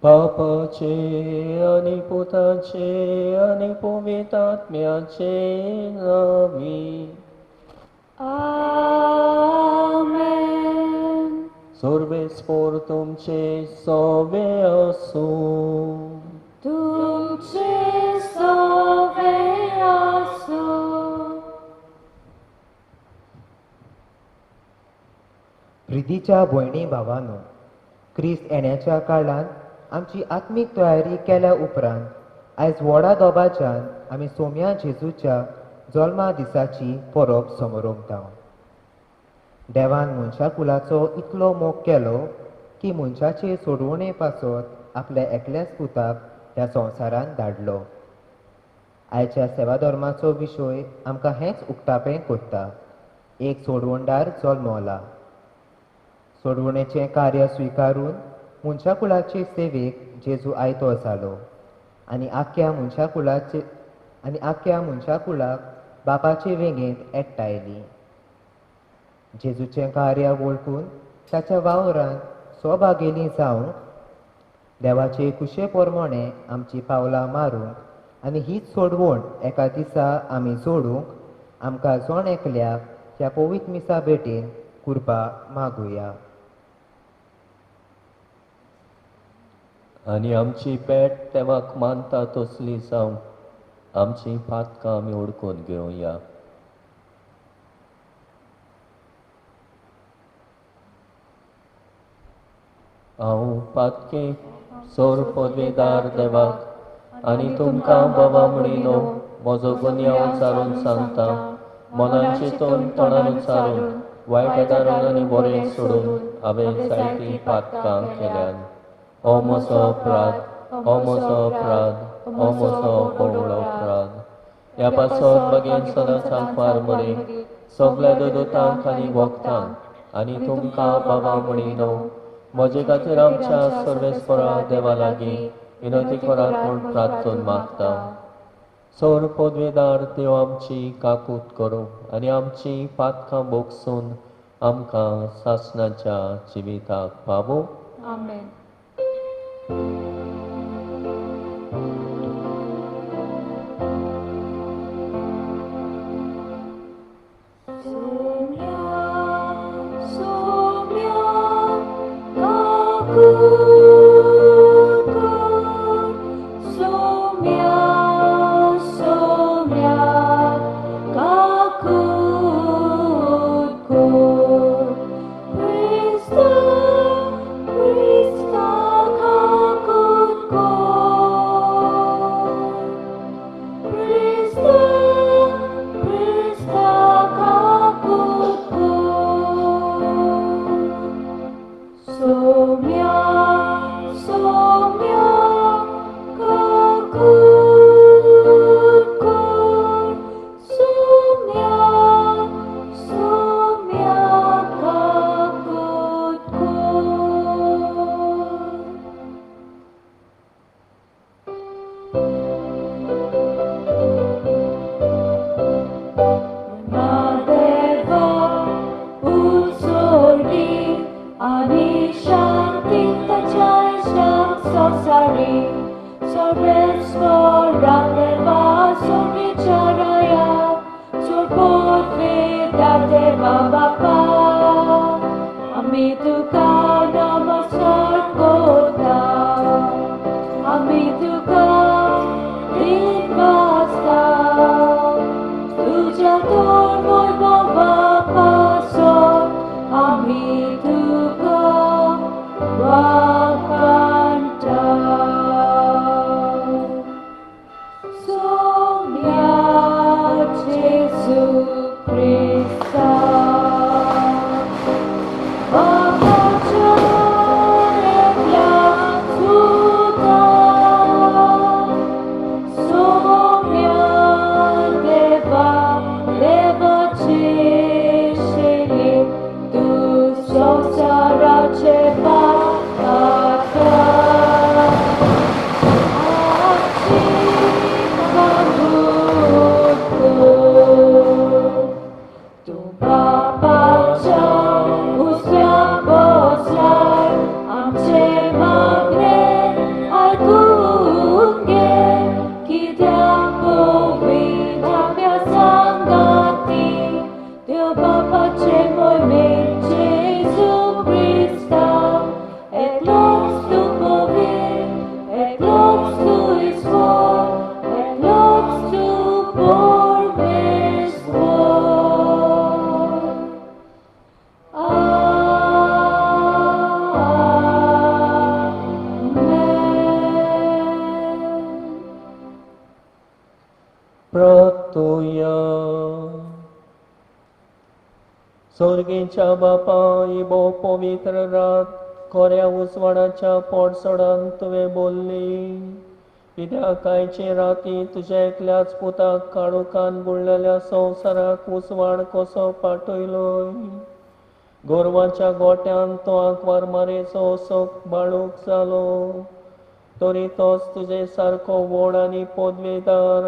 बापाचे आणि पुताचे आणि पवित्रात्म्याचे नावी. Amen. सर्वेस्पर तुमचे सवे असो. तुमचे सवे असो. प्रितीच्या भयणी भावांनो, क्रिस्त येण्याच्या काळांत आमची आत्मीक तयारी केल्या उपरांत आयज व्हडा दोबाच्यान आमी सोम्या जेजूच्या जल्मा दिसाची परब समोरंभता. देवान मनशा कुलाचो इतलो मोग केलो की मनशाचे सोडवणे पासत आपल्या एकल्याच पुताक ह्या संवसारांत धाडलो. आयच्या सेवा धर्माचो विशय आमकां हेंच उक्तापें कोत्ता. एक सोडवणदार जल्मला. सोडवणेचें कार्य स्विकारून मनशा कुलाचे सेवेक जेजू आयतो जालो आनी आख्या मनशा कुलाक बापाचे वेगेंत एकठांयली. जेजूचें कार्य वळखून ताच्या वावरांत सहभागिनी जावंक देवाचे कुशे प्रमाणे आमची पावलां मारूंक आनी हीच सोडवण एका दिसा आमी जोडूंक आमकां जण एकल्याक ह्या पवित्र मिसा भेटेन कृपा मागुया. आनी आमची पेट देवाक मानता तसली जावं आमची पातकां आमी ओडकून घेवया. हांव पातके सोर पदवेदार देवाक आनी तुमकां बाबा म्हणिनो म्हजो गुन्यांव उचारून सांगता. मनान चिंतून तोंडान उचारून वायट आदारून आनी बरें सोडून हांवें जायतीं पातकां केल्यान. हो म्हजो अपराध, हो म्हजो अपराध, हो म्हजो पवळो अपराध. ह्या पासत मागीर सदांच आंकवार मरे सगल्या दोतोरांक आनी भक्तांक आनी तुमकां बाबा म्हणिनो म्हजे खातीर आमच्या सर्वेस्परा देवा लागीं विनोती करात म्हूण प्रार्थून मागता. सोर पदवेदार देव आमची काकूट करूं आनी आमची पातकां भोगसून आमकां सासणाच्या जिविताक पावूं. Amen. Ani Shan सोर्गेच्या बापा इबो पवित्र रात खोऱ्या उजवाडाच्या पोटसोडान तुवें बोल्ली कित्याक कांयचे राती तुज्या एकल्याच पुताक काळोखान बुडलेल्या संवसाराक उजवाड कसो पाठयलोय गोरवाच्या गोट्यान तो आंकवार मारेचो सोक बाळूक जालो तरी तोच तुजे सारको व्हड आनी पदवेदार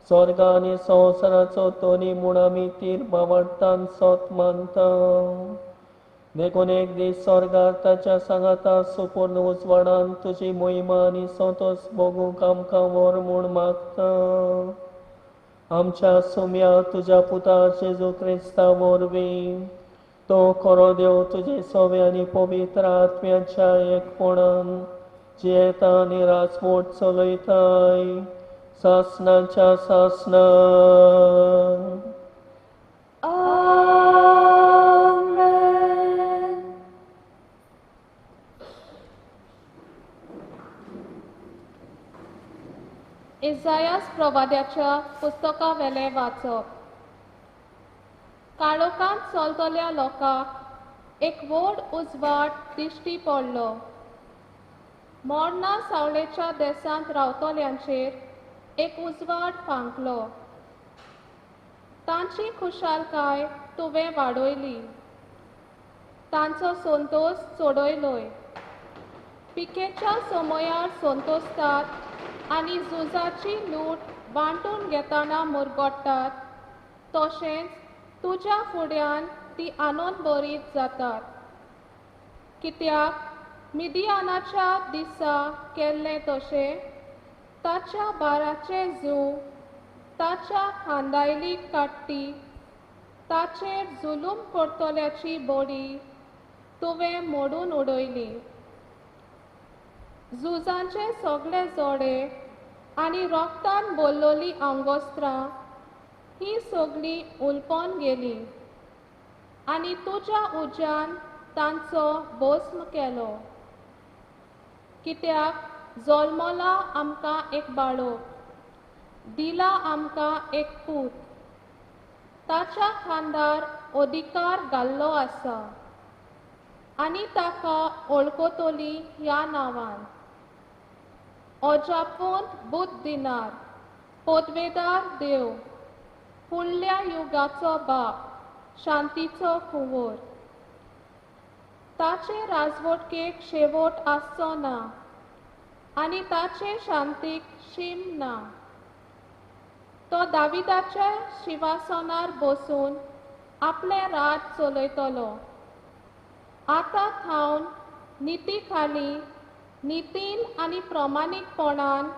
स्वर्ग आनी संवसाराचो तोनी म्हूण आमी तीर बावडटान सोत मानता देखून एक दीस स्वर्गार ताच्या सांगाता सुपूर्ण उजवाडान तुजी मोहिमा आनी सोतोस भोगूंक आमकां व्हर म्हूण मागता आमच्या सुम्या तुज्या पुता जेजू क्रिस्ता वरवीं तो खरो देव तुजे सोवे आनी पवित्र आत्म्याच्या एकपणान जियेता आनी राजवट चलयताय सासणाच्या सासणान Amen. इसायास प्रवाद्याच्या पुस्तका वेले वाचप काळोखांत चलतल्या लोकांक एक व्हड उजवाड दिश्टी पडलो मोडना सावळेच्या देसांत रावतल्यांचेर एक उजवाड फांकलो तांची खुशालकाय तुवें वाडयली तांचो संतोष चडयलोय पिकेच्या समयार संतोसतात आनी झुजाची लूट वांटून घेतना मुरगोडटात तशेंच तुज्या फुड्यान ती आनंद बरीत जातात कित्याक मिदियानाच्या दिसा केल्ले तशें ताच्या बाराचे जू ताच्या खांदायली काट्टी ताचेर जुलूम करतल्याची बडी तुवें मोडून उडयली झुजांचे सगळे जोडे आनी रोगतान बोल्लोली आंगोस्त्रां ही सगळी उलपोन गेली आनी तुज्या उज्यान तांचो भस्म केलो कित्याक जल्मला आमकां एक बाळक दिला आमकां एक पूत ताच्या खांदार अधिकार घाल्लो आसा आनी ताका वळखतली ह्या नांवान अजापूंत बुद्ध दिनार पदवेदार देव फुडल्या युगाचो बाप शांतीचो कुंवर ताचे राजवटकेक शेवट आसचो ना आनी ताचे शांतीक शीम ना तो दाविदाच्या शिवासनार बसून आपले राज चलयतलो आतां थावन निती खाली नितीन आनी प्रमाणीकपणान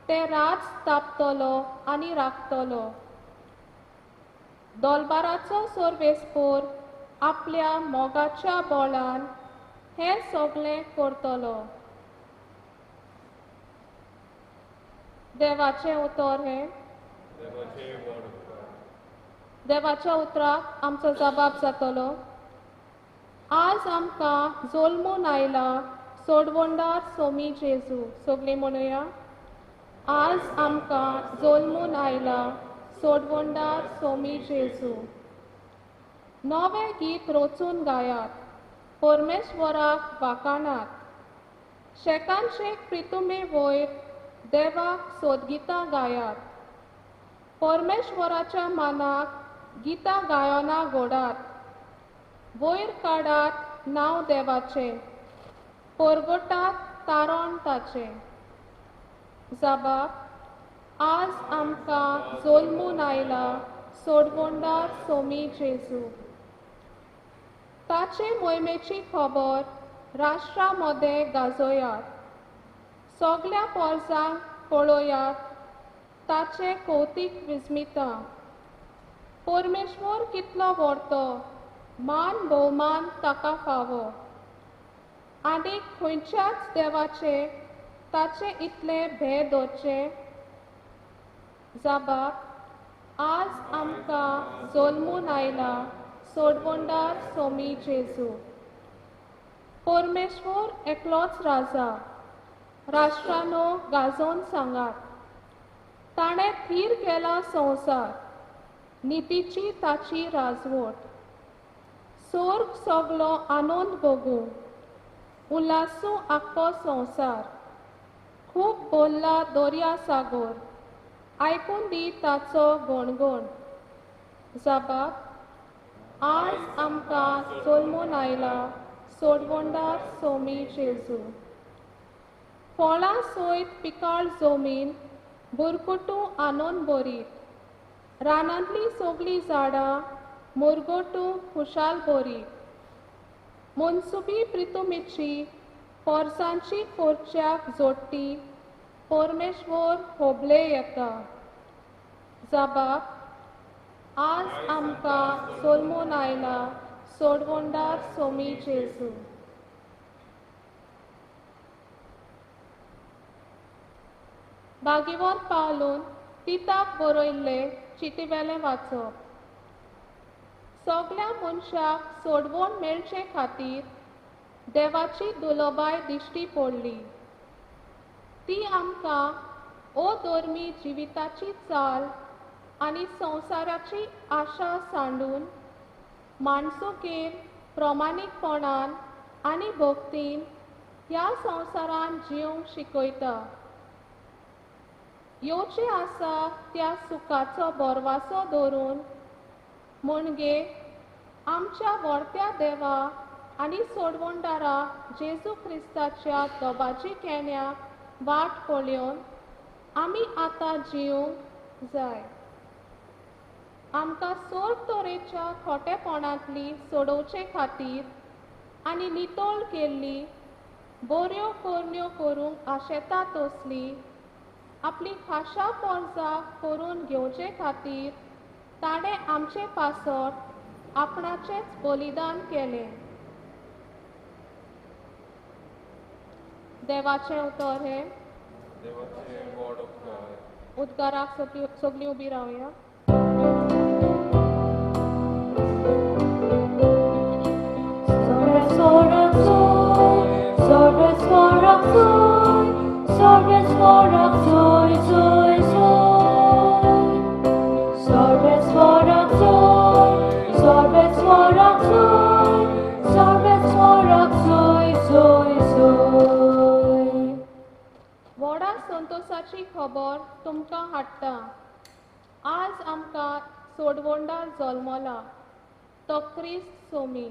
ते राज स्थापतलो आनी राखतलो दोलबाराचो सोर्वेस्पोर आपल्या मोगाच्या बोळान हें सगळें करतलो देवाचें उतर हें देवाच्या उतराक आमचो जबाब जातलो आज आमकां जल्मून आयला सोडवंडार सोमी जेजू सगळीं म्हणुया आज आमकां जल्मून आयला सोडवंडार सोमी जेजू नवें गीत रचून गायात परमेश्वराक वाखाणात शेकांचेक प्रितुमे वयर देवाक सोदगितां गायात परमेश्वराच्या मानाक गितां गायना घोडात वयर काडात नांव देवाचें परगटात तारण ताचें जाबाब आज आमकां जल्मून आयला सोडवंडार सोमी जेजू ताचे मोहिमेची खबर राष्ट्रा मदें गाजोयात सगळ्या पोरसांक पळोवयात ताचे कौतीक विस्मिता परमेश्वर कितलो व्हरतो मान भोवमान ताका फावो आनी खंयच्याच देवाचे ताचे इतले भे दवरचे जाबाब आज आमकां जल्मून आयला सोडवंडार सोमी जेजू परमेश्वर एकलोच राजा राष्ट्रानो गाजोवन सांगात ताणें थीर केला संवसार नितीची ताची राजवट स्वर्ग सगलो आनंद भोगू उल्हासू आख्खो संवसार खूब बोल्ला दर्या सागोर आयकून दी ताचो गोणगोण जाबाब आज आमकां जल्मून आयला सोडवंडार सोमी जेजू फळां सोयत पिकाळ जमीन बुरकुटू आनंद बोरीत रानांतली सगळीं झाडां मुरगोटू खुशाल बोरीत मनसुबी प्रितुमेची पोरसांची खोर्च्याक जोडटी परमेश्वर होबले येता जाबाब आज आमकां जल्मून आयला सोडवंडार सोमी जेजू बागेवर पावलून तिताक बरयल्ले चिटीवेले वाचप सगळ्या मनशाक सोडवण मेळचे खातीर देवाची दुलोबाय दिश्टी पडली ती आमकां अधर्मी जिविताची चाल आनी संवसाराची आशा सांडून माणसुकेर प्रमाणीकपणान आनी भक्तीन ह्या संवसारान जिवंक शिकयता येवचे आसा त्या सुखाचो बोरवासो धरून म्हणजे आमच्या व्हरत्या देवा आनी सोडवंडारा जेजू क्रिस्ताच्या दोबाची केन्या वाट पळोवन आमी आतां जिवंक जाय आमकां सोड तरेच्या खोटेपणांतली सोडोवचे खातीर आनी नितळ केल्ली बऱ्यो करण्यो करूंक आशेता तसली आपली खाशा पोरजां करून घेवचे खातीर ताणें आमचे पासत आपणाचेच बलिदान केलें देवाचें उतर हे उद्गाराक सगळीं उबी रावया व्हडा संतोशाची खबर तुमकां हाडटा आज आमकां सोडवंडार जल्मला तो क्रिस्त सोमी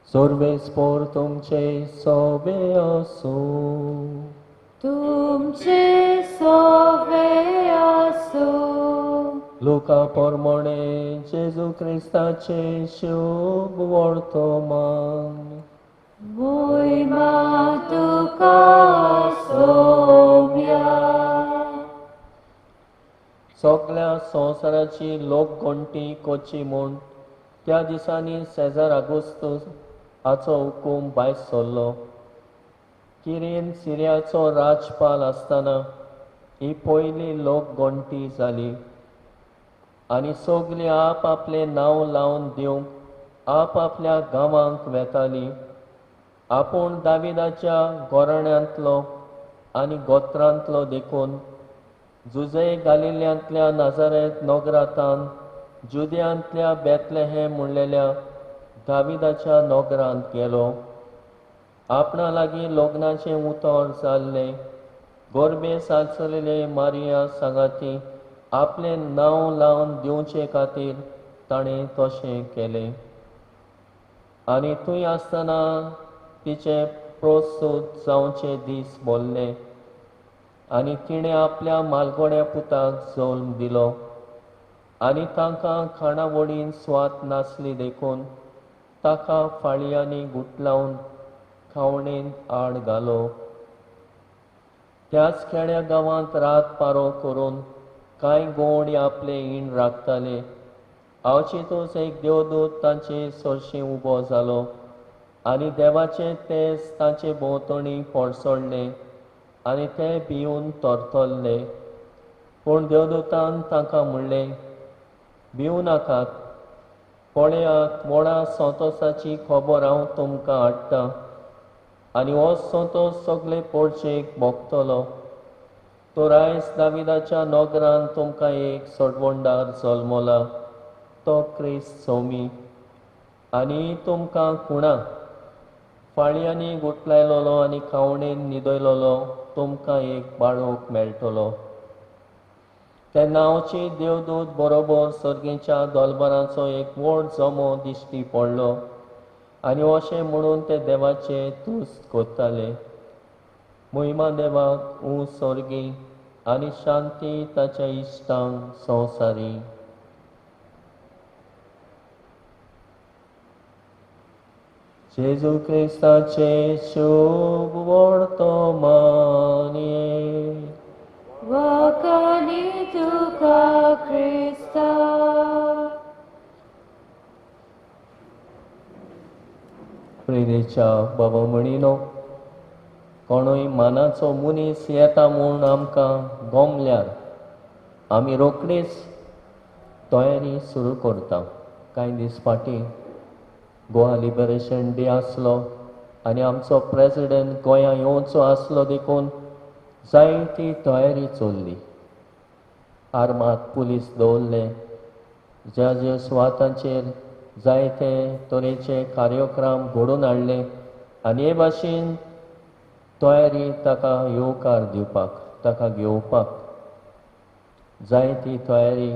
Sorves por तुमचे सोबे असो तुमचे सोवे आसो लोका पोरमोणे जेजू क्रिस्ताचे शुभ वर्तमान मोहिमा तुका सोम्या सगळ्या संवसाराची लोकघंटी कोची म्हूण त्या दिसांनी सेजार आगोस्तूस हाचो हुकूम भायर सरलो किरीन सिरियाचो राजपाल आसतना ही पयली लोकघंटी जाली आनी सगळीं आप आपले नांव लावन दिवंक आप आपल्या गांवांक वेताली आपूण दाविदाच्या घोराण्यांतलो आनी गोत्रांतलो देखून जुजे गालिल्यांतल्या नाजारेत नोगरांतान जुद्यांतल्या बेतलेहेम म्हणलेल्या दाविदाच्या नोगरांत गेलो आपणा लागीं लग्नाचें उतर जाल्लें गोरबे सालसलेले मारिया सांगाती आपले नांव लावन दिवचे खातीर ताणें तशें केलें आनी थंय आसतना तिचे प्रस्तुत जावचे दीस बोल्ले आनी तिणें आपल्या मालगोड्या पुताक जल्म दिलो आनी तांकां खाणावळीन स्वात नासली देखून ताका फाळयांनी गुटलावन खावणेंत आड घालो त्याच खेड्या गांवांत रात पारो करून कांय गोंड आपले इण राखताले आवचितूच एक देवदूत तांचे सरशी उबो जालो आनी देवाचे तेज तांचे भोंवतणी पडसडलें आनी ते भिवून torतल्ले. पूण देवदूतान तांकां म्हणलें, भिवू नाकात. पळयात, व्हडा सोंतोसाची खबर हांव तुमकां हाडटां. आनी हो सोंतोस सगळे पोळशेक भोगतलो. तर आयज दाविदाच्या नोगरान तुमकां एक सोडवणदार जल्मला, तो क्रिस्त सौमी. आनी तुमकां खुणा फाळयांनी गुठलायलोलो आनी खावणेन न्हिदयलोलो तुमकां एक बाळूक मेळटलो. ते नांवचे देवदूत बरोबर सर्गेच्या दोलबरांचो एक व्हड जमो दिश्टी पडलो. आनी अशें म्हणून ते देवाचे तुस्त कोत्ताले. महिमा देवाक सर्गी आनी शांती ताच्या इश्टांक संवसारी. जेजू क्रिस्ताचे शुभ वर्तमान ये. वकानी तुका क्रिस्ता. प्रिदेच्या बाबा म्हणिनो, कोणूय मानाचो मनीस येता म्हूण आमकां गोमल्यार आमी रोखडीच तयारी सुरू करता. कांय दीस फाटीं गोवा लिबरेशन डे आसलो आनी आमचो प्रेसिडेंट गोंयां येवचो आसलो देखून जायती तयारी चल्ली. आर्मात पुलीस दवरले. ज्या ज्या सुवातांचेर जायते तरेचे कार्यक्रम घडोवन हाडले आनी हे भाशेन तयारी ताका येवकार दिवपाक, ताका घेवपाक जायती तयारी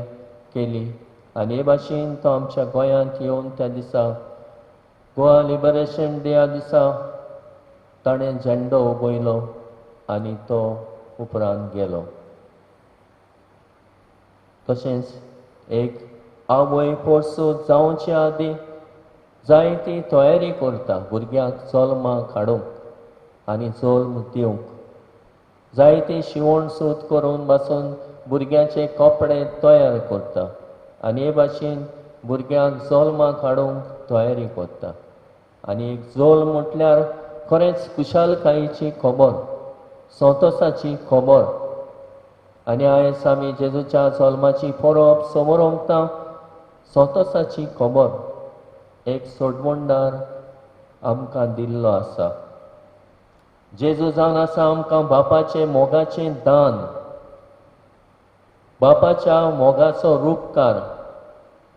केली. आनी हे भाशेन तो आमच्या गोंयांत येवन त्या दिसा गोवा लिबरेशन डेया दिसा ताणें झेंडो उबयलो आनी तो उपरांत गेलो. तशेंच एक आवय पोरसूं जावचे आदीं जायती तयारी करता भुरग्याक जल्माक हाडूंक आनी जल्म दिवंक. जायती शिवण सूत करून पासून भुरग्याचे कपडे तयार करता आनी हे भाशेन भुरग्याक जल्माक हाडूंक तयारी करता. आनी एक जल्म म्हटल्यार खरेंच खुशालकायेची खबर, संतोसाची खबर. आनी आयज आमी जेजूच्या जल्माची परब समोर ओंपता. संतोसाची खबर एक सोडवणदार आमकां दिल्लो आसा. जेजू जावन आसा आमकां बापाचे मोगाचें दान, बापाच्या मोगाचो रूपकार,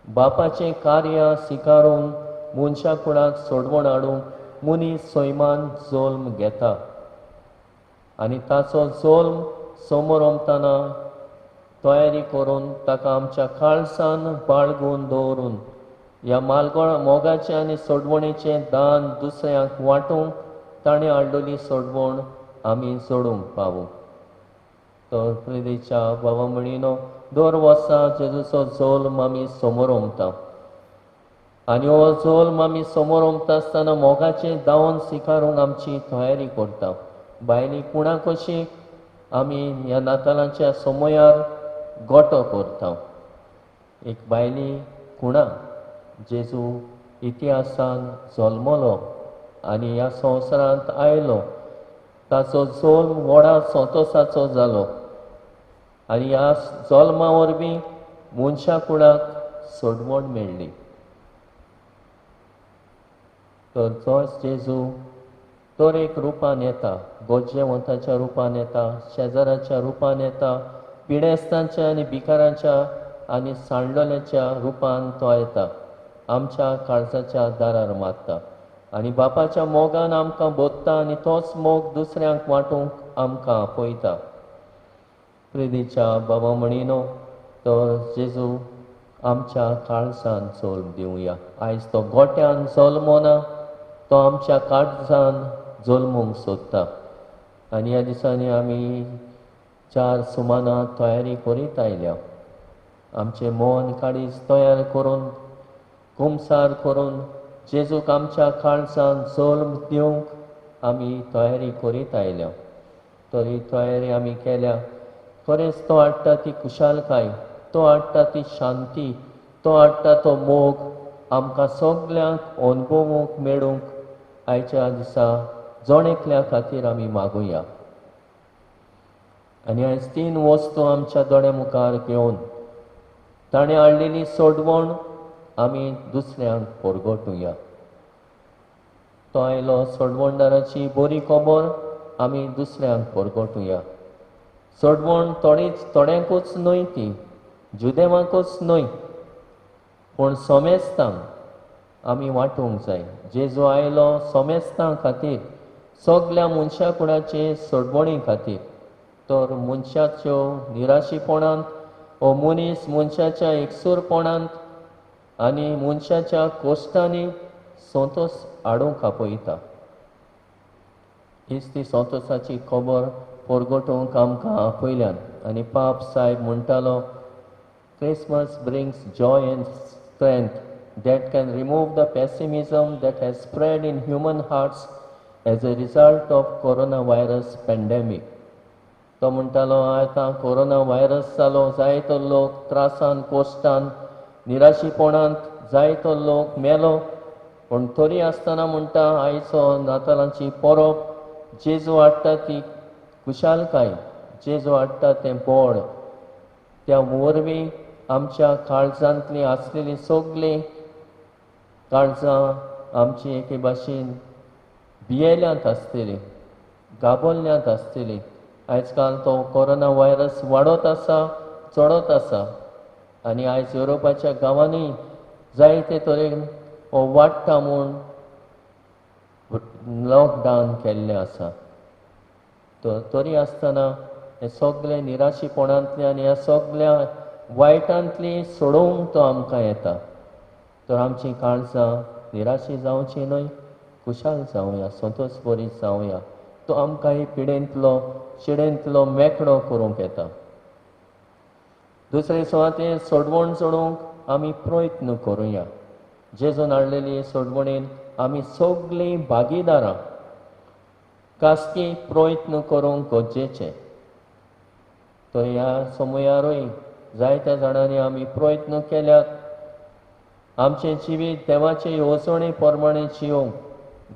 बापाचें कार्य स्विकारून मनशा कुळाक सोडवण हाडूंक मनीस सैमान जल्म घेता. आनी ताचो जल्म समोर ओंपतना तयारी करून ताका आमच्या काळजान बाळगून दवरून ह्या मोगाचें आनी सोडवणेचें दान दुसऱ्यांक वांटूंक ताणें हाडलेली सोडवण आमी जोडूंक पावूं. तर प्रिदेच्या बाबा म्हणिनो, दर वर्सा जेजूचो जल्म आमी समोर ओंपता. आनी हो जल्म आमी समोर ओंपता आसतना मोगाचें दावन स्विकारूंक आमची तयारी करता. बायली कुणा कशी आमी ह्या नातालांच्या समयार गोठो करता. एक बायली कुणा जेजू इतिहासान जल्मलो आनी ह्या संवसारांत आयलो. ताचो जल्म व्हडा संतोसाचो जालो आनी ह्या जल्मा वरवीं मनशा कुळाक सोडवण मेळ्ळी. तर तोच जेजू तर एक रुपान येता, गोजेवंताच्या रुपान येता, शेजाराच्या रुपान येता, पिडेस्तांच्या आनी भिकारांच्या आनी सांडलोल्याच्या रुपान तो येता. आमच्या काळजाच्या दारार मारता आनी बापाच्या मोगान आमकां बोधता आनी तोच मोग दुसऱ्यांक वांटूंक आमकां आपयता. प्रिदेच्या बाबा म्हणिनो, तर जेजू आमच्या काळजान जल्म दिवया. आयज तो गोट्यान जल्मो ना, तो आमच्या काळजान जल्मूंक सोदता. आनी ह्या दिसांनी आमी 4 सुमाना तयारी करीत आयल्या. आमचें मन काळीज तयार करून कुमसार करून जेजूक आमच्या काळजान जल्म दिवंक आमी तयारी करीत आयल्या. तर ही तयारी आमी केल्या. खरेंच तो हाडटा ती खुशालकाय, तो हाडटा ती शांती, तो हाडटा तो मोग आमकां सगल्यांक अनुभवूंक मेळूंक आयच्या दिसा जोणेकल्या खातीर आमी मागुया. आनी आयज 3 वस्तू आमच्या दोळ्या मुखार घेवन ताणें हाडलेली सोडवण आमी दुसऱ्यांक परगटुया. तो आयलो सोडवणदाराची बरी खबर आमी दुसऱ्यांक परगटुया. सोडवण थोड्यांकूच न्हय ती, जुदेवाकूच न्हय, पूण सोमेस्तांक आमी वांटूंक जाय. जेजू आयलो सोमेस्तां खातीर, सगल्या मनशा कुळाचे सोडवणी खातीर. तर मनशाच्यो निराशीपणांत हो मनीस मनशाच्या एकसूरपणांत आनी मनशाच्या कोश्टांनी संतोश हाडूंक आपयता. हीच ती संतोशाची खबर परगटूंक आमकां आपयल्यान. आनी पाप साहेब म्हणटालो, Christmas brings joy and strength that can remove the pessimism that has spread in human hearts as a result of coronavirus pandemic. तो म्हणटालो, आतां कोरोना व्हायरस जालो, जायतो लोक त्रासान, कोश्टान, निराशीपणांत जायतो लोक मेलो, पूण तरी आसतना म्हणटा आयचो नातालांची परब जेजू हाडटा ती खुशालकाय, जेजू हाडटा तें बोड, त्या वरवीं आमच्या काळजांतली आसलेली सगळीं काळजां आमची एके भाशेन भियेल्यांत आसतली, गाबल्ल्यांत आसतली. आयज काल तो कोरोना व्हायरस वाडत आसा, चडत आसा. आनी आयज युरोपाच्या गांवांनी जायते तरेन हो वाडटा म्हूण लॉकडावन केल्लें आसा. तरी आसतना हे सगळे निराशीपणांतले आनी ह्या सगळ्या वायटांतली सोडोवंक तो आमकां येता. तर आमची काळजां निराशी जावची न्हय, खुशाल जावया, संतोश भरीत जावया. तो आमकां ही पिडेंतलो शिडेंतलो मेकळो करूंक येता. दुसरे सुवातेर सोडवण सोडूंक आमी प्रयत्न करुया. जेजून हाडलेली सोडवणेन आमी सगळीं भागीदारां खासगी प्रयत्न करूंक गरजेचे. तर ह्या समयारूय जायत्या जाणांनी आमी प्रयत्न केल्यात. आमचें जिवीत देवाचे येवजणे प्रमाणे जियोंक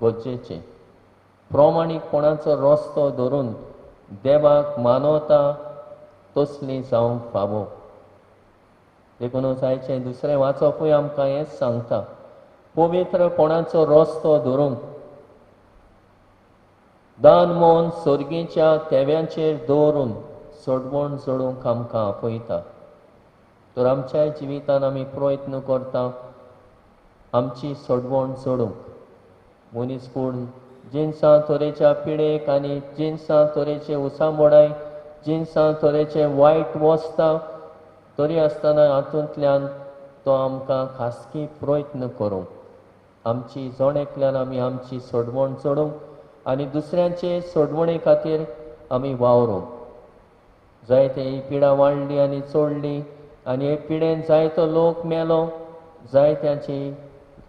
गरजेचें. प्रामाणीकपणाचो रस्तो धरून देवाक मानवता तसली जावंक फावो. देखूनच आयचें दुसरें वाचपूय आमकां हेंच सांगता, पवित्रपणाचो रस्तो धरून दान मोन सर्गेच्या तेव्यांचेर दवरून सोडवण सोडूंक आमकां आपयता. तर आमच्या जिवितान आमी प्रयत्न करता आमची सोडवण सोडूंक. मनीसकूड जिन्सां तरेच्या पिडेक आनी जिन्सां तरेचे उसांबोडाय, जिन्सां तरेचे वायट वस्ता, तरी आसतना हातूंतल्यान तो आमकां खासगी प्रयत्न करूंक, आमची जण एकल्यान आमी आमची सोडवण सोडूंक आनी दुसऱ्यांचे सोडवणे खातीर आमी वावरूंक. जायते ही पिडा वाडली आनी चडली आनी हे पिडेन जायतो लोक मेलो, जायत्यांची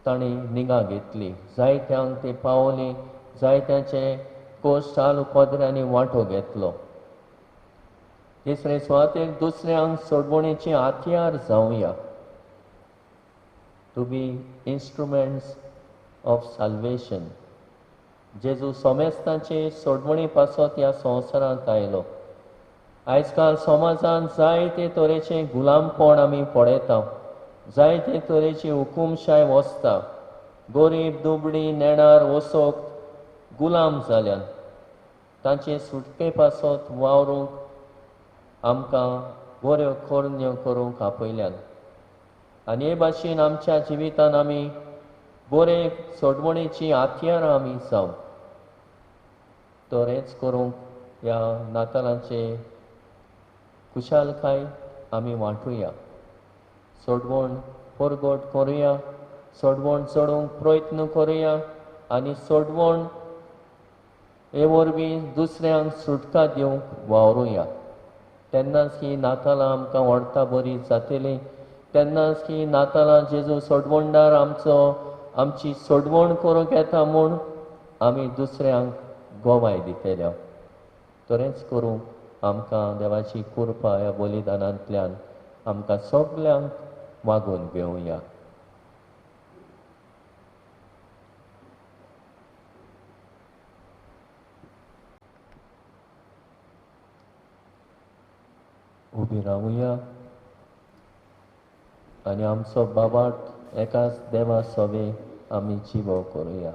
तांणी निगा घेतली, जायत्यांक ते पावली, जायत्यांचे कोश्ट हाल उपद्र्यांनी वांटो घेतलो. तिसरे सुवातेर दुसऱ्यांक सोडवणेची हातयार जावया. To be instruments of salvation. जेजू सोमेस्तांचे सोडवणी पासत ह्या संवसारांत आयलो. आयज काल समाजांत जायते तरेचे गुलामपण आमी पळयता, जायते तरेची हुकूमशाय वसता. गरीब दुबळी नेणार वसोक गुलाम जाल्यान. तांचे सुटके पासत वावरूंक आमकां बऱ्यो खोरण्यो करूंक आपयल्यान. आनी हे भाशेन आमच्या जिवितान आमी बरे सोडवणेची हातयारां आमी जावं. तर हेंच करूंक ह्या नातालांचे खुशालकाय आमी वांटुया. सोडवण परगट करुया, सोडवण सोडूंक प्रयत्न करुया आनी सोडवण हे वरवीं दुसऱ्यांक सुटका दिवंक वावरुया. तेन्नाच ही नातालां आमकां व्हरता बरी जातली. तेन्नाच ही नातालां जेजू सोडवणदार आमची सोडवण करूंक येता म्हूण आमी दुसऱ्यांक गोवाय दितले. तर हेंच करूंक आमकां देवाची कृपा ह्या बलिदानांतल्यान आमकां सगल्यांक मागून घेवया. उबी रावुया आनी आमचो बाबाट एकाच देवा सोबे आमी जिवो करुया.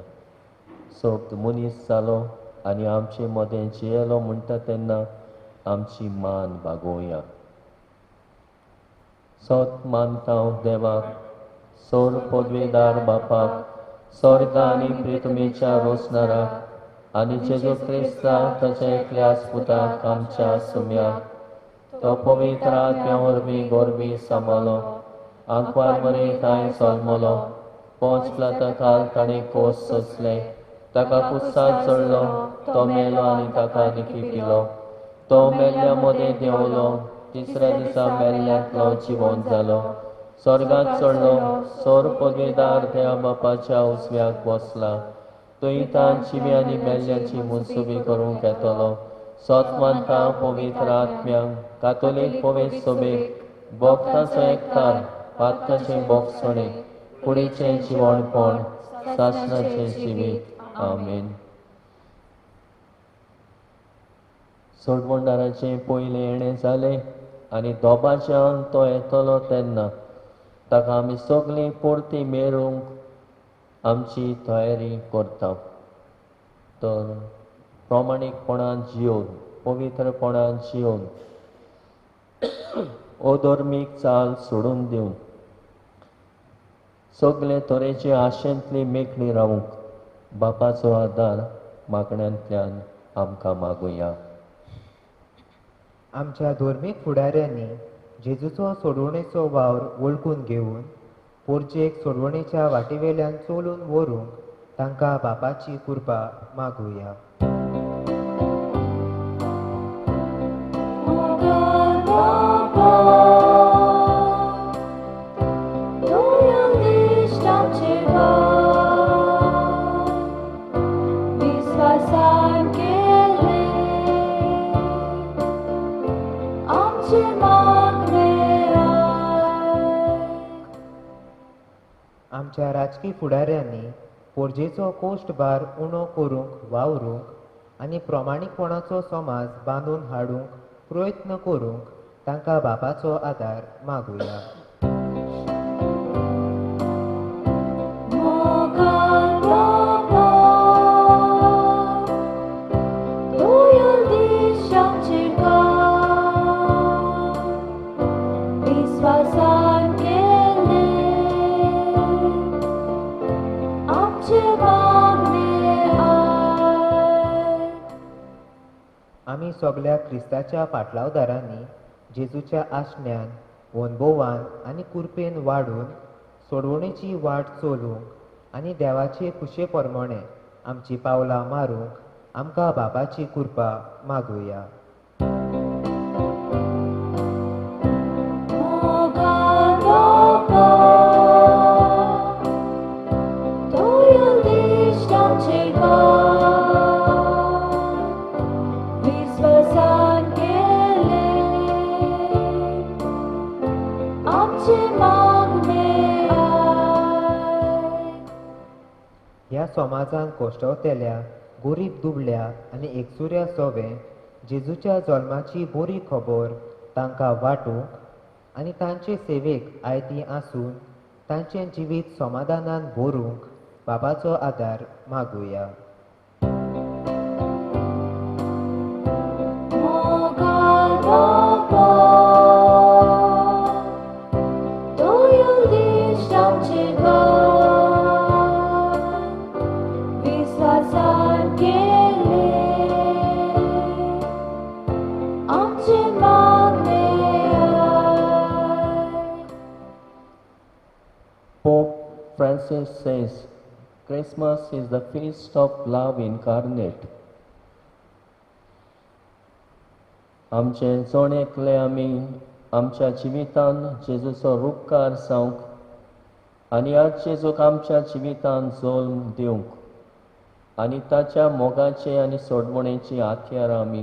सोब मनीस जालो आनी आमचे मदें जियेलो म्हणटा तेन्ना आमची मान बागोवया. सोत मानता देवाक, सोर पदवेदार बापाक, स्वर्गा आनी पृथ्वीच्या रोसणाराक, आनी जेजू क्रिस्ता ताच्या एकल्या पुताक आमच्या सुम्याक, तो पवित्र आत्म्या वरवीं गोरवी सांबाळलो, आंकवार मरे थंय जल्मलो, पोंच प्लाता काल ताणें कोस सोंसले, ताका कुस्सात चडलो, तो मेलो आनी ताका निखिपिलो, तो मेल्ल्या मदें देंवलो, तिसऱ्या दिसा मेल्ल्यांतलो जिवंत जालो, स्वर्गात चडलो, सोर पदवेदार देवा बापाच्या उजव्याक बसला, थंय तां जिवी आनी मेल्ल्यांची मुनसुबी करूंक येतलो. सोत मानता पवित्र आत्म्यांक, कातोलीक पवित्र सोबेक, भक्तांचो एकठार, पातकाचें भोगसणें, कुडीचें जिवणपण, सासणाचें जिवीत. आमेन. सोडवणदाराचें पयलें येणें जालें आनी दोबाज्यान तो येतलो तेन्ना ताका आमी सगळीं परती मेळूंक आमची तयारी करता. तर प्रामाणीकपणान जियोन, पवित्रपणान जियोन, अधर्मीक चाल सोडून दिवन सगळे तरेचे आशेंतली मेकळी रावूंक बापाचो आदार मागण्यांतल्यान आमकां मागुया. आमच्या धर्मीक फुडाऱ्यांनी जेजूचो सोडवणेचो वावर वळखून घेवन पोरचेक सोडवणेच्या वाटेवेल्यान चलून व्हरूंक तांकां बापाची कृपा मागुया. आमच्या राजकीय फुडाऱ्यांनी पोरजेचो कोश्टभार उणो करूंक वावरूंक आनी प्रामाणीकपणाचो समाज बांदून हाडूंक प्रयत्न करूंक तांकां बापाचो आदार मागुया. आमी सगळ्या क्रिस्ताच्या पाटलावदारांनी जेजूच्या आशण्यान, अनुभवान आनी कृपेन वाडून सोडवणेची वाट चलूंक आनी देवाचे खुशे प्रमाणे आमची पावलां मारूंक आमकां बापाची कृपा मागुया. ह्या समाजान कोश्टवतेल्या गरीब दुबळ्या आनी एकसुऱ्या सोबे जेजूच्या जल्माची बरी खबर तांकां वाटूंक आनी तांचे सेवेक आयती आसून तांचें जिवीत समाधानान भरूंक बापाचो आदार मागुया. Pope Francis says, Christmas is the feast of love incarnate. आमचे जण एकले आमी आमच्या जिवितान जेजूचो रूपकार जावंक आनी आज जेजूक आमच्या जिवितान जल्म दिवंक आनी ताच्या मोगाचे आनी सोडवणेची हातयार आमी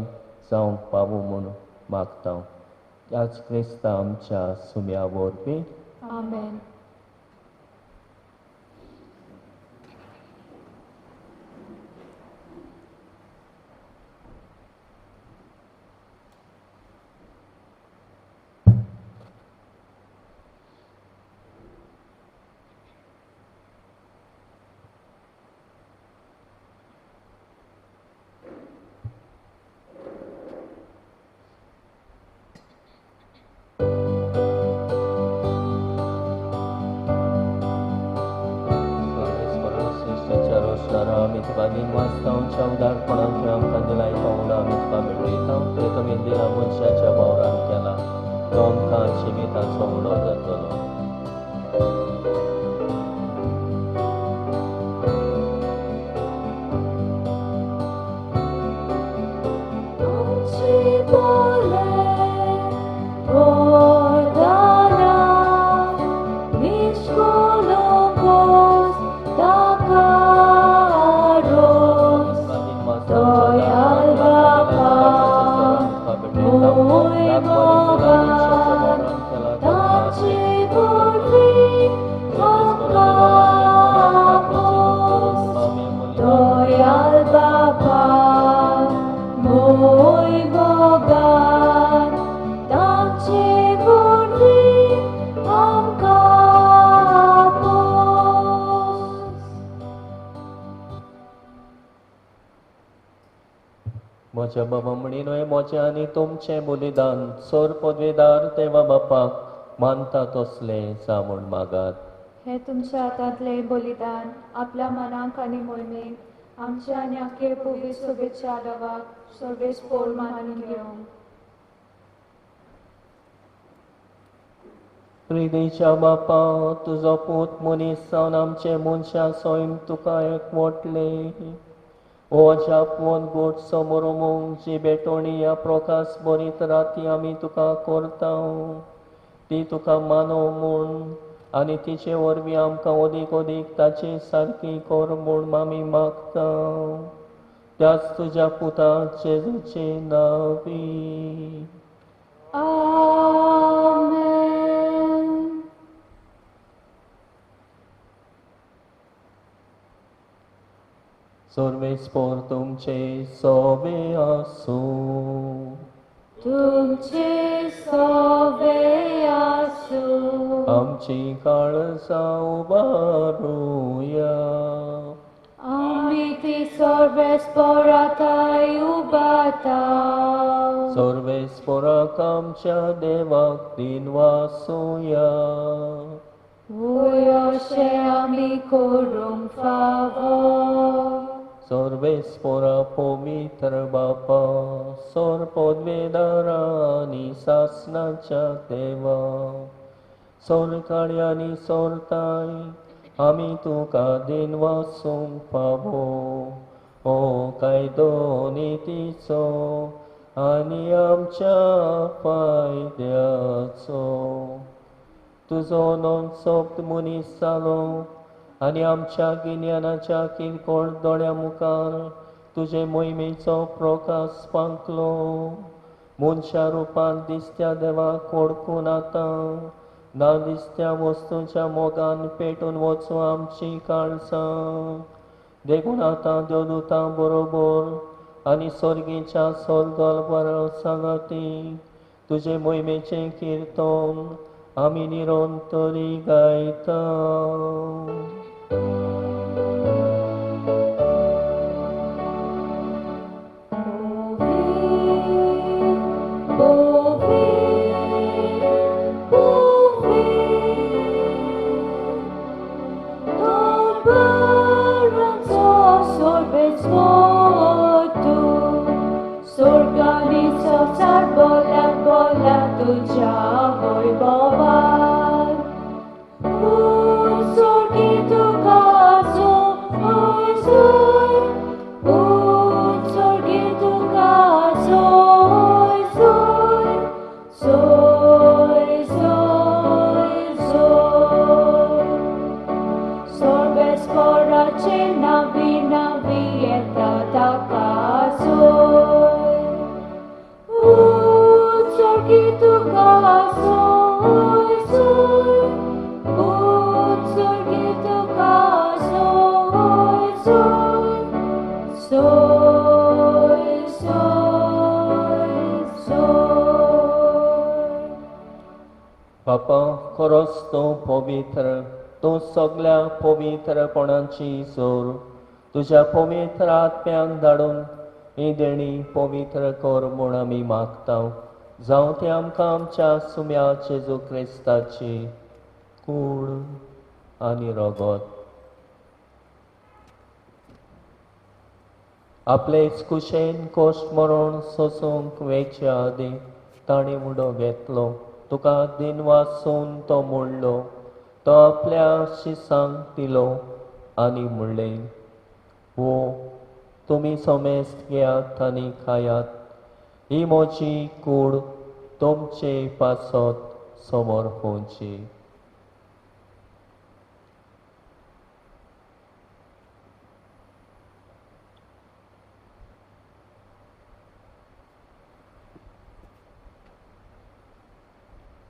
जावंक पावूं म्हूण मागता. त्याच क्रिस्ता आमच्या सुम्या वरवीं. Amen. तुका दिन वाचता उदारपणाचे आमकां दिलाय तो उडो आमी तुका मेळयता ते तुमी दिला मनशाच्या वावरान केला तो आमकां जिविताचो उडो जातलो म्हज्या बाबा म्हणीन मोचे आनी तुमचे बलिदान सोर पदवेदार देवा बापाक मानता तसले जावून मागात हे तुमच्या हातांतले बलिदान आपल्या मनाक आनी मोहिमेक आमच्या आनी आख्खे पुवी सोबेच्या आडवाक सर्वेस पोर मानून घेवंक प्रिदेच्या बापा तुजो पूत मनीस जावन आमचे मनशा सोयम तुका एकवटले ओ जापवून गोट समोर जी बेटोणी ह्या प्रकाश बरीत राती आमी तुका करता ती तुका मानो म्हूण आनी तिचे वरवीं आमकां अदीक ताची सारकी कर म्हूण आमी मागता त्याच तुज्या पुता जेजूचे नांवी आमेन. सर्वेस्पोर तुमचे सोबे आसूं तुमचे सोबे आसूं आमची काळजां उबारूया आमी ती सर्वेस्पोराताय उबारता सर्वेस्पोराक आमच्या देवाक दिन वासूया अशें आमी करूंक फावो सर्वेस्पोरा पवित्र बापा सोर पदवेदारा आनी सासणाच्या देवा सोरकाळी आनी सोरताय आमी तुका दिन वासूंक फावो ओ कायदो नितीचो आनी आमच्या फायद्याचो तुजो नोंद सोब मनीस जालो आनी आमच्या गिन्यानाच्या किरकोळ दोळ्या मुखार तुजे मोहिमेचो प्रकाश पांकलो मनशा रुपान दिसत्या देवाक ओळखून आतां ना दिसत्या वस्तूंच्या मोगान पेटून वचूं आमची काळजां देखून आतां देवदूतां बरोबर आनी सर्गेच्या सोरगोलबरा सांगाती तुजे मोहिमेचें किर्तन आमी निरंतरी गायता बापा खरोच तूं पवित्र तूं सगळ्या पवित्रपणाची जोर तुज्या पवित्र आत्म्याक धाडून ही देणी पवित्र कर म्हूण आमी मागता जावं ती आमकां आमच्या सुम्या जेजू क्रिस्ताची कूड आनी रगत आपलेच कुशेन कोश्ट मरोण सोसूंक वेच्या आदी ताणी उडो घेतलो. तुका दिन वाचून तो मोडलो. तो आपल्या शिसांक दिलो आनी म्हणलें, हो तुमी समेस्त घेयात आनी खायात. ही म्हजी कूड तुमचे पासत समोर पोवची.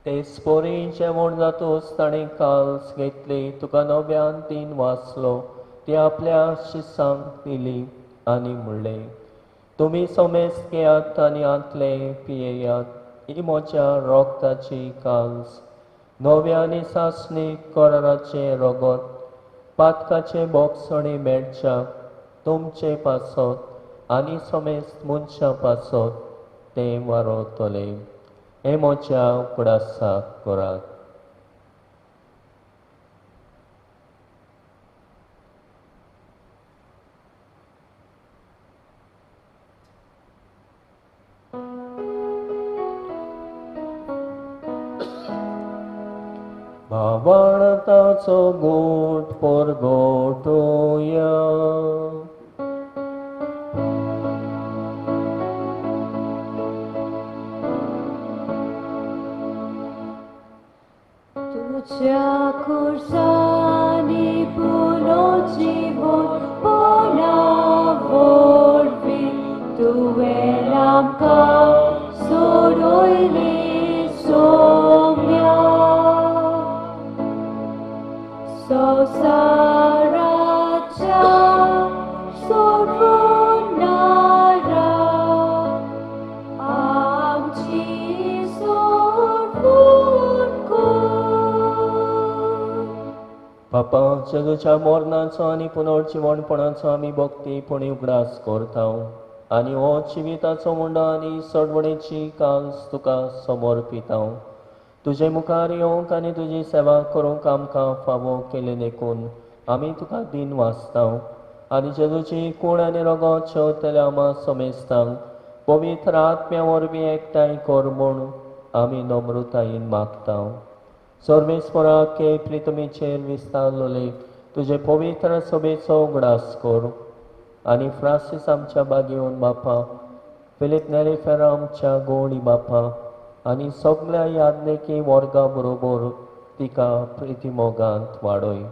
ते स्पोरी जेवण जातूच ताणें काल्स घेतली. तुका नव्यान तीन वाचलो. ती आपल्या शिसांक दिली आनी म्हणलें, तुमी समेस्त घेयात आनी आंतले पियेयात. ही म्हज्या रोगताची काल्स. नव्या आनी सासणीक कराराचे रगत पातकाचे बोगसणे मेळच्याक तुमचे पासत आनी समेस्त मनशां पासत तें वारोतले. हे म्हज्या उगडासाक करात. भावार्थाचो गोठ परगोटोया. तुझ्या खुर्सानी पुरो जीवन पोना वरवी तुवें आमकां सोडोयली सोम्या. संवसाराच्या सोडून नारा आमची सोडून बापा जगच्या मोरणाचो आनी पुनर्जीवणपणाचो आमी भक्तीपणी उगडास करता आनी हो जिविताचो मुंडो आनी सडवणेची काल्स तुका समर्पिता. तुजे मुखार येवंक आनी तुजी सेवा करूंक आमकां फावो केले देखून आमी तुका दिन वाचता आनी जेजूची कूड आनी रगत शेवतल्या आमा समेस्तांक पवित्र आत्म्या वरवीं एकठांय कर म्हूण आमी नम्रतायेन मागता. सर्वेस्परा के प्रितमेचेर विस्तारलोले तुजे पवित्र सभेचो उगडास कर आनी फ्रांसीस आमच्या बागेवन बापा, फिलीप नेरीफेरा आमच्या गोवणी बापा आनी सगळ्या यादनेकी वर्गा बरोबर तिका प्रितीमोगांत वाडय.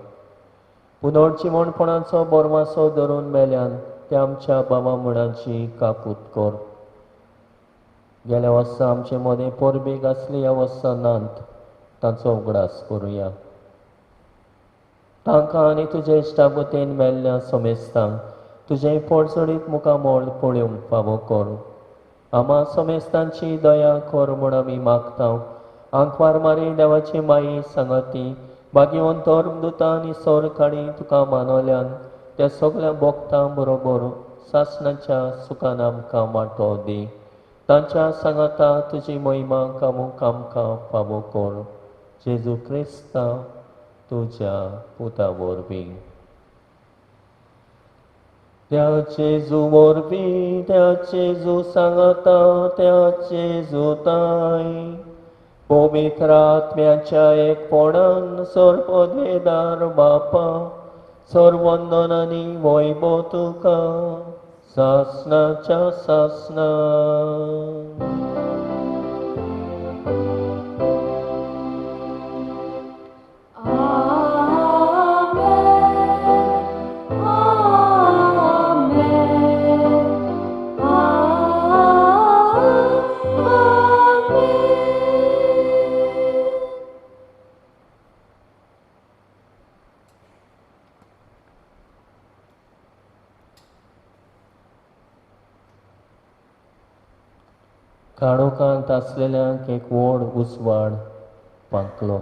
पुनर्जीवणपणाचो बोरमासो धरून मेल्यान ते आमच्या बाबा मुणाची काकूत कर. गेल्या वर्सा आमचे मदें पोरबीग आसली ह्या वर्सा नांत तांचो उगडास करुया. तांकां आनी तुजे इश्टागतीन मेल्ल्या समेस्तांक तुजे पडसडीत मुखामोल पळोवंक फावो कर. आमा समेस्तांची दया कर म्हूण आमी मागता. आंकवार मारी देवाची माई सांगाती बागेवन धर्मदुतां आनी सोर काडी तुका मानवल्यान त्या सगळ्या भक्तां बरोबर सासणाच्या सुखान आमकां वांटो दी. तांच्या सांगाता तुजी महिमा कामूक आमकां फावो कर. जेजू क्रिस्ता तुज्या पुता वरवीं. त्या जेजू वरवीं त्या जेजू सांगाता त्या जेजू ताई पवित्र आत्म्याच्या एकपणान सर्वोद्वेदार बापा सर्वंदन आनी वैभव तुका सासणाच्या सासणा. काळोखांत आसलेल्यांक एक व्हड उसवाड पांकलो.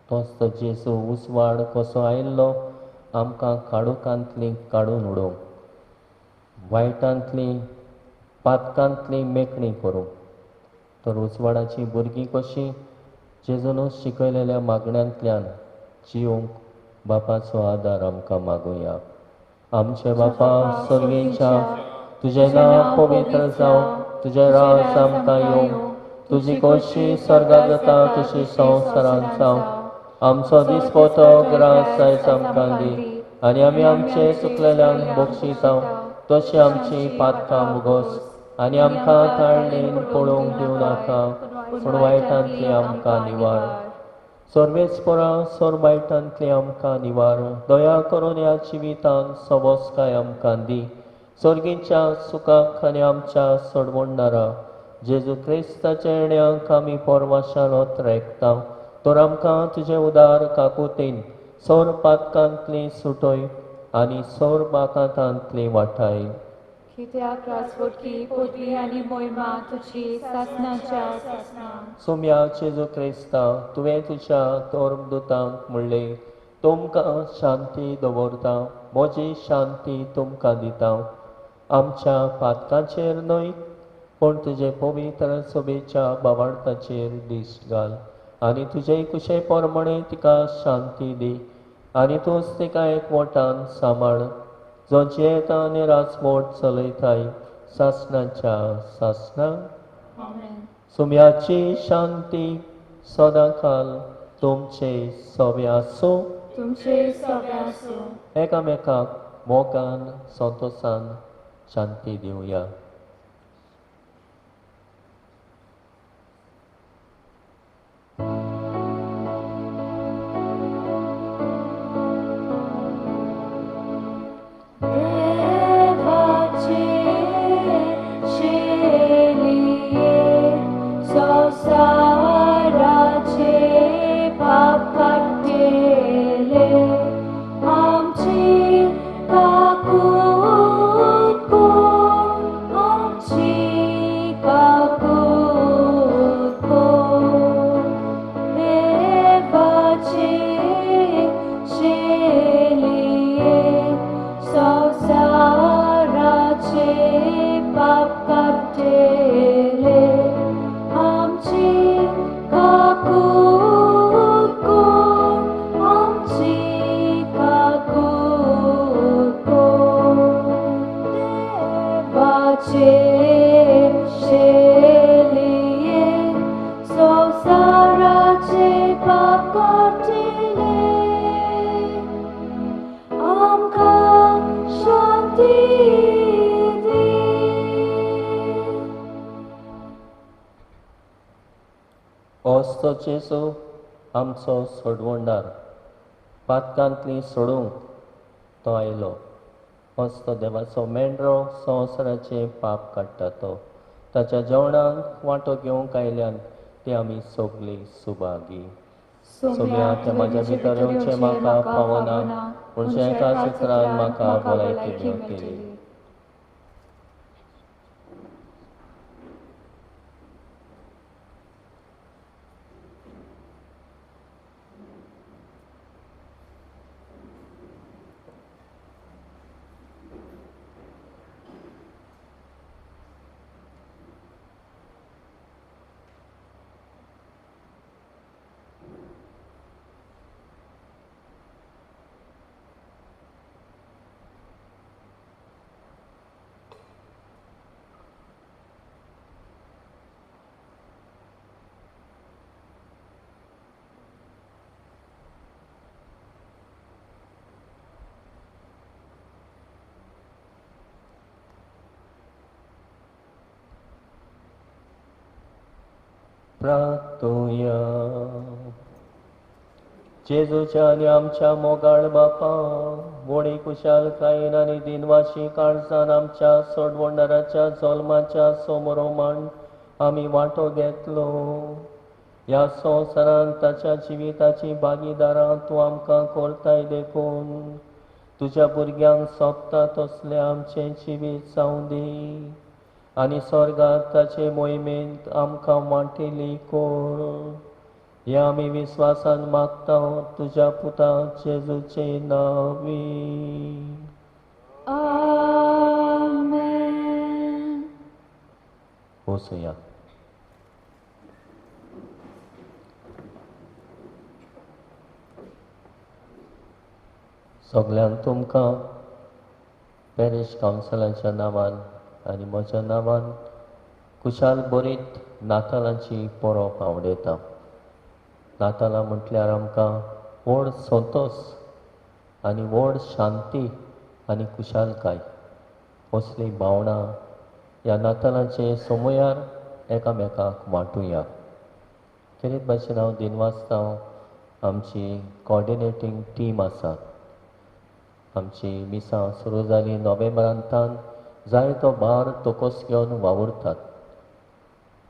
तोच तो जेजू उसवाड कसो आयिल्लो आमकां काळोखांतली काडून उडोवंक, वायटांतली पातकांतली मेकळी करूंक. तर उसवाडाची भुरगीं कशीं जेजून शिकयलेल्या मागण्यांतल्यान जिवंक बापाचो आदार आमकां मागुया. आमचे बापा सर्गेच्या तुझे नांव पवित्र जावं, तुझे राज आमकां येवं, तुजी कशी स्वर्गात जाता तशी संवसारांत जावं. आमचो दिसपतो ग्रास आयज आमकां दी, आनी आमी आमचे चुकलेल्यांक बक्षिता तशी आमची पातकां मुगोस, आनी आमकां ताळणेन पळोवंक दिवं नाका, पूण वायटांतली आमकां निवार. सर्वेस्परा सोरबायटांतली आमकां निवार, दया करून ह्या जिवितांत सबोसकाय आमकां दी. सर्गीच्या सुखाक आनी आमच्या सोडवणदारा जेजू क्रिस्ताच्या येण्याक आमी परवाशालोत रेखता. तर आमकां तुजे उदार काकुतीन सोर पातकांतली सुटोय आनी सोर बाकांतांतली वाटाय. कित्याक राजवटी पदवी आनी मोहिमा तुजी सासणाच्या सासणां. सोम्या जेजू क्रिस्ता, तुवें तुज्या धर्मदुतांक म्हणलें, तुमकां शांती दवरता, म्हजी शांती तुमकां दिता. आमच्या पातकांचेर न्हय, पूण तुजे पवित्र सोबेच्या बाबार्थाचेर दिश्ट घाल, आनी तुजे कुशे पोरमणे तिका शांती दी, आनी तूंच तिका एकवटान सांबाळ, जो जियेता आनी राजवट चलयताय सासणाच्या सासणां. आमेन. सुम्याची शांती सदांकाल तुमचे सोबे आसूं. तुमचे सगळे आसूं. एकामेकाक मोगान संतोषान शांती दिवया. देवाचे शेलिये संसाराचे पाप काढले, आमची काकूत कोण, आमची काकूत कोण. देवाचे शेलिये संसाराचे पाप काढले, आमची काकूत कोण, आमची काकूत कोण. देवाचे शेलिये संसाराचे पाप काढले, आमकां शांती दी. असतो जेजू आमचो सोडवणदार, पातकांतली सोडूंक तो आयलो. असतो देवाचो मेंढरो संवसाराचे पाप काडटा तो. ताच्या जेवणाक वांटो घेवंक आयल्यान ती आमी सगळीं सुभागी. सोम्या ते म्हाज्या भितर येवचें म्हाका पावना, पूण एका सुत्रान म्हाका भलायकी मेळटली. प्रार्थुया. जेजूच्या आनी आमच्या मोगाळ बापा, मोडी कुशालकायेन आनी दिनवाशी काळजान आमच्या सोडवणदाराच्या जल्माच्या समोरोमान आमी वांटो घेतलो. ह्या संवसारांत ताच्या जिविताची भागीदारां तूं आमकां करताय देखून तुज्या भुरग्यांक सोबता तसलें आमचें जिवीत जावं दी, आनी स्वर्गांत ताचे मोहिमेंत आमकां वांटिली कोर. हें आमी विस्वासान मागता तुज्या पुता जेजूचे नांवी. आमेन. बसुया. सगळ्यांक तुमकां पॅरिश कावन्सिलाच्या नांवान आनी म्हज्या नांवान कुशाल बरीत नातालांची परब आवडयता. नातालां म्हटल्यार आमकां व्हड संतोश आनी व्हड शांती आनी कुशालकाय असली भावना ह्या नातालांचे समयार एकामेकाक वांटुया. तेच भाशेन हांव दिनवासता आमची कॉर्डिनेटींग टीम आसा. आमची मिसां सुरू जाली नोव्हेंबरांतान जायतो भार तोकोस घेवन वावुरतात.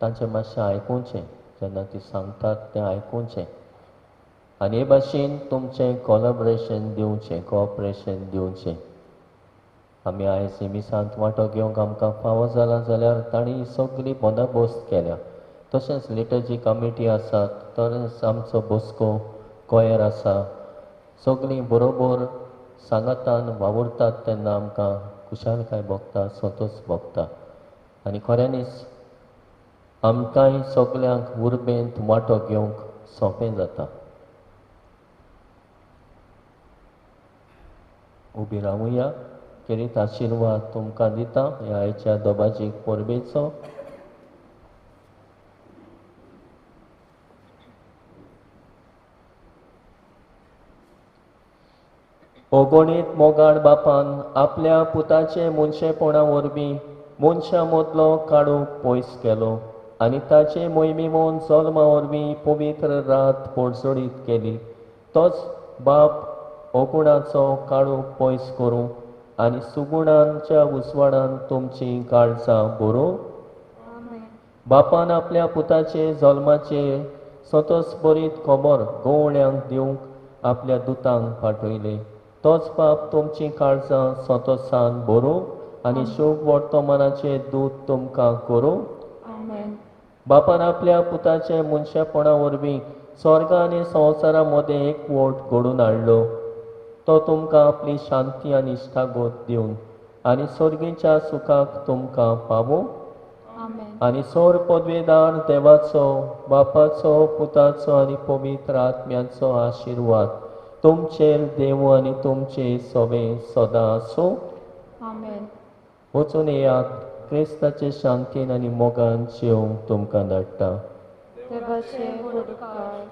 तांचें मातशें आयकुचें, जेन्ना ती सांगतात तें आयकुचें आनी हे भाशेन तुमचें कोलॅबोरेशन दिवचें, कोऑपरेशन दिवचें. आमी आयज ही मिसांत वांटो घेवंक आमकां फावो जाला जाल्यार तांणी सगळी बंदोबस्त केल्या. तशेंच लिटर्जी कमिटी आसात, तशेंच आमचो बसको कॉयर आसा. सगळीं बरोबर सांगातान वावुरतात तेन्ना आमकां कुशालकाय भोगता, संतोश भोगता आनी खऱ्यांनीच आमकांय सगल्यांक उर्बेंत वांटो घेवंक सोंपें जाता. उबी रावुया. किरीत आशिर्वाद तुमकां दिता ह्या आयच्या दोबाजीक परबेचो. ओगोणीत मोगाड बापान आपल्या पुताचे मनशेपणा वरवीं मनशा मदलो काडूंक पयस केलो आनी ताचे मोहिमेमोन जल्मा वरवीं पवित्र रात पडसडीत केली. तोच बाप ओगुणाचो काडूंक पयस करूं आनी सुगुणांच्या उजवाडान तुमची काळजां भरूं. बापान आपल्या पुताचे जल्माचे स्वतस्फरीत खबर गवळ्यांक दिवंक आपल्या दुतांक पाठयले. तोच बाप तुमची काळजां संतोशान भरूं आनी शुभ वर्तमानाचे दूत तुमकां करूं. बापान आपल्या पुताचे मनशापणा वरवीं स्वर्ग आनी संवसारा मदें एकवट घडोवन हाडलो. तो तुमकां आपली शांती आनी इश्टागत दिवन आनी सर्गीच्या सुखाक तुमकां पावूं. आनी सोर पदवेदार देवाचो, बापाचो, पुताचो आनी पवित्र आत्म्याचो आशिर्वाद तुमचेर देव आनी तुमचे सवे सदां आसूं. वचून येयात. क्रिस्ताचे शांतीन आनी मोगान जिवंक तुमकां धाडटा. देवाचे उपकार.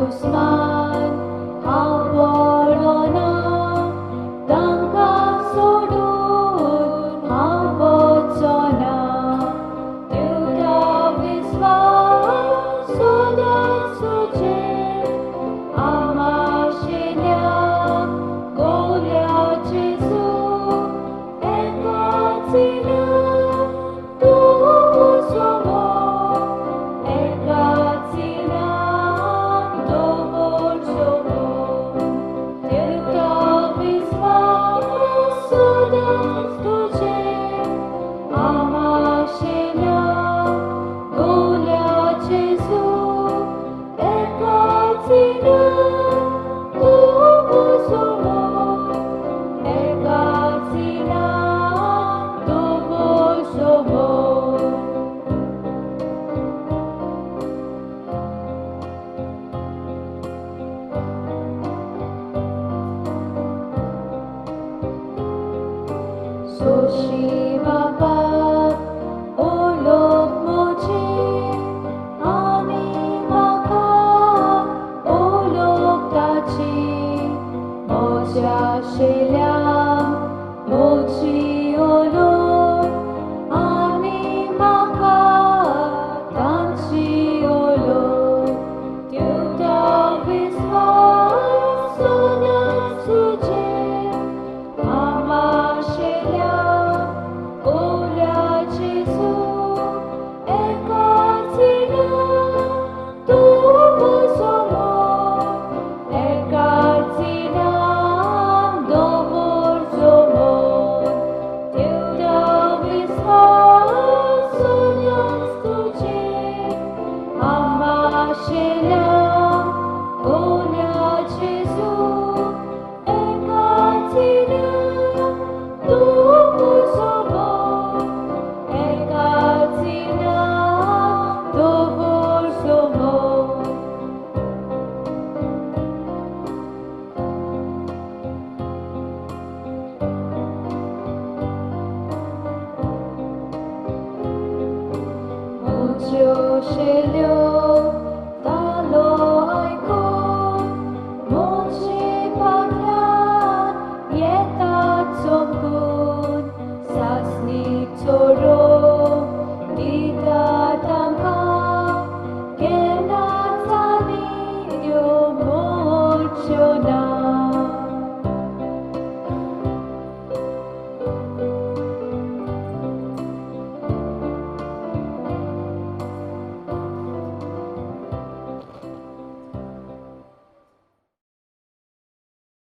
उस्मान हांव पडना तांकां सोडून हांव वचना देवता विस्वास सदांच तुजेर आमाशेल्या गोल्या जेजू एकाच इनाम तूं समोर एकाच इनाम दवर समोर देवता विस्वास सदांच तुजेर आमाशेल्या गोल्या जेजू एकाच इनाम तूं समोर एकाच इनाम दवर समोर सोशी बाबा ओलोक मोचे आनी म्हाका ओलोक ताची मोच्या शेल्या मोची ओलोक आनी म्हाका तांची ओलोक देवता विस्वास सदांच तुजेर आमाशेल्या गोल्या जेजू एकाच इनाम तूं समोर एकाच इनाम दवर समोर देवता विस्वास सदांच तुजेर आमाशेल्या गोल्या जेजू एकाच इनाम तूं समोर एकाच इनाम दवर समोर मोच्यो शेल्यो तालो आयकून मोचे फाटल्यान येतात चमकून सासणीक चोरो दिता तांकां केन्नाच आनी त्यो मोडच्यो ना